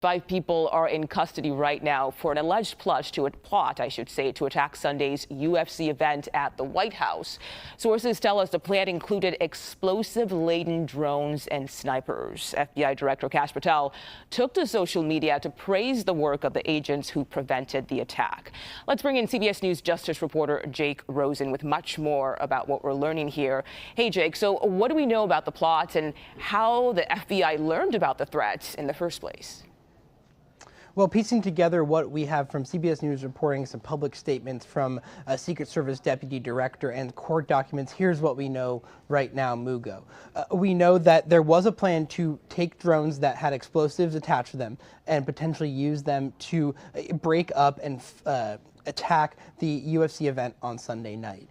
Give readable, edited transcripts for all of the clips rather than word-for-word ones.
5 people are in custody right now for an alleged plot, to attack Sunday's UFC event at the White House. Sources tell us the plan included explosive-laden drones and snipers. FBI Director Kash Patel took to social media to praise the work of the agents who prevented the attack. Let's bring in CBS News Justice reporter Jake Rosen with much more about what we're learning here. Hey, Jake, so what do we know about the plot and how the FBI learned about the threat in the first place? Well, piecing together what we have from CBS News reporting, some public statements from a Secret Service deputy director and court documents, here's what we know right now, Mugo. We know that there was a plan to take drones that had explosives attached to them and potentially use them to break up and attack the UFC event on Sunday night.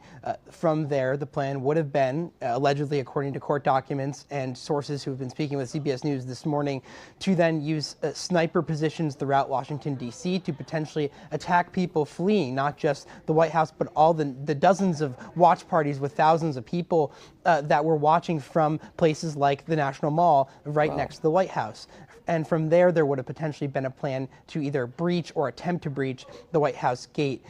From there, the plan would have been, allegedly according to court documents and sources who have been speaking with CBS News this morning, to then use sniper positions throughout Washington, D.C. to potentially attack people fleeing, not just the White House, but all the dozens of watch parties with thousands of people that were watching from places like the National Mall right next to the White House. And from there would have potentially been a plan to either breach or attempt to breach the White House gate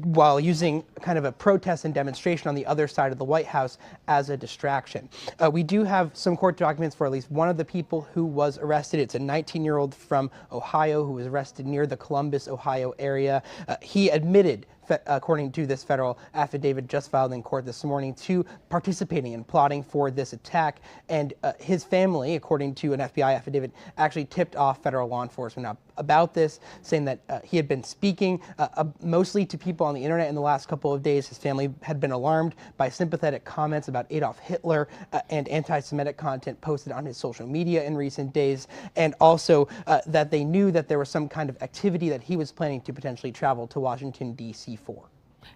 while using kind of a protest and demonstration on the other side of the White House as a distraction. We do have some court documents for at least one of the people who was arrested. It's a 19-year-old from Ohio who was arrested near the Columbus, Ohio area. He admitted, according to this federal affidavit just filed in court this morning, to participating and plotting for this attack. And his family, according to an FBI affidavit, actually tipped off federal law enforcement about this, saying that he had been speaking mostly to people on the internet in the last couple of days. His family had been alarmed by sympathetic comments about Adolf Hitler and anti-Semitic content posted on his social media in recent days, and also that they knew that there was some kind of activity that he was planning to potentially travel to Washington, D.C. for.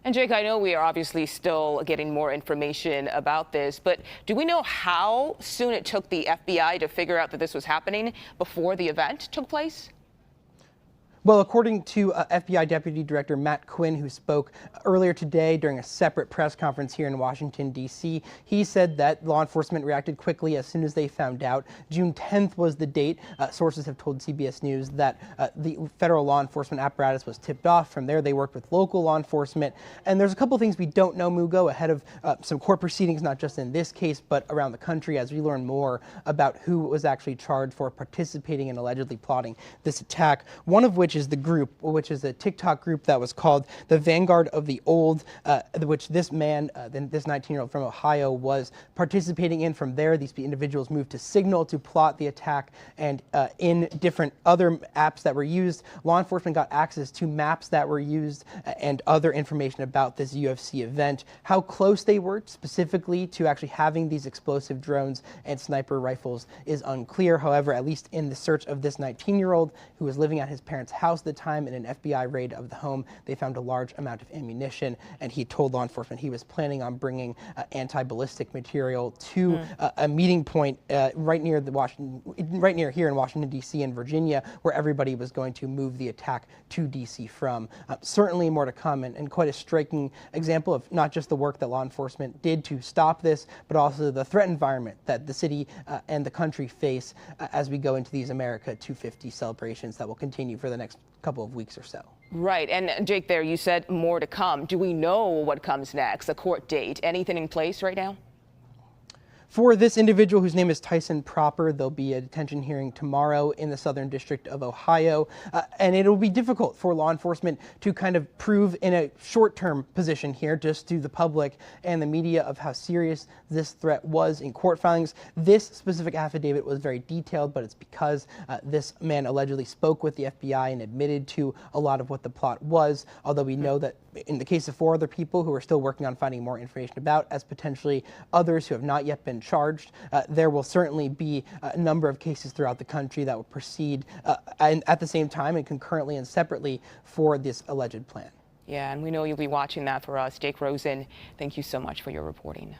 And Jake, I know we are obviously still getting more information about this, but do we know how soon it took the FBI to figure out that this was happening before the event took place? Well, according to FBI Deputy Director Matt Quinn, who spoke earlier today during a separate press conference here in Washington, D.C., he said that law enforcement reacted quickly as soon as they found out. June 10th was the date. Sources have told CBS News that the federal law enforcement apparatus was tipped off. From there, they worked with local law enforcement. And there's a couple things we don't know, Mugo, ahead of some court proceedings, not just in this case, but around the country, as we learn more about who was actually charged for participating and allegedly plotting this attack. One of which is the group, which is a TikTok group that was called the Vanguard of the Old, which this man, this 19-year-old from Ohio, was participating in. From there, these individuals moved to Signal to plot the attack, and in different other apps that were used, law enforcement got access to maps that were used and other information about this UFC event. How close they were specifically to actually having these explosive drones and sniper rifles is unclear. However, at least in the search of this 19-year-old who was living at his parents' house at the time, in an FBI raid of the home, they found a large amount of ammunition, and he told law enforcement he was planning on bringing anti-ballistic material to a meeting point right near here in Washington, D.C. and Virginia, where everybody was going to move the attack to D.C. from. Certainly more to come, and quite a striking example of not just the work that law enforcement did to stop this, but also the threat environment that the city and the country face as we go into these America 250 celebrations that will continue for the next couple of weeks or so. Right. And Jake, there you said more to come. Do we know what comes next? A court date? Anything in place right now? For this individual, whose name is Tycen Proper, there'll be a detention hearing tomorrow in the Southern District of Ohio, and it'll be difficult for law enforcement to kind of prove in a short-term position here, just to the public and the media, of how serious this threat was in court filings. This specific affidavit was very detailed, but it's because this man allegedly spoke with the FBI and admitted to a lot of what the plot was, although we know that in the case of 4 other people who are still working on finding more information about, as potentially others who have not yet been charged, there will certainly be a number of cases throughout the country that will proceed and at the same time and concurrently and separately for this alleged plan. Yeah, and we know you'll be watching that for us. Jake Rosen, thank you so much for your reporting.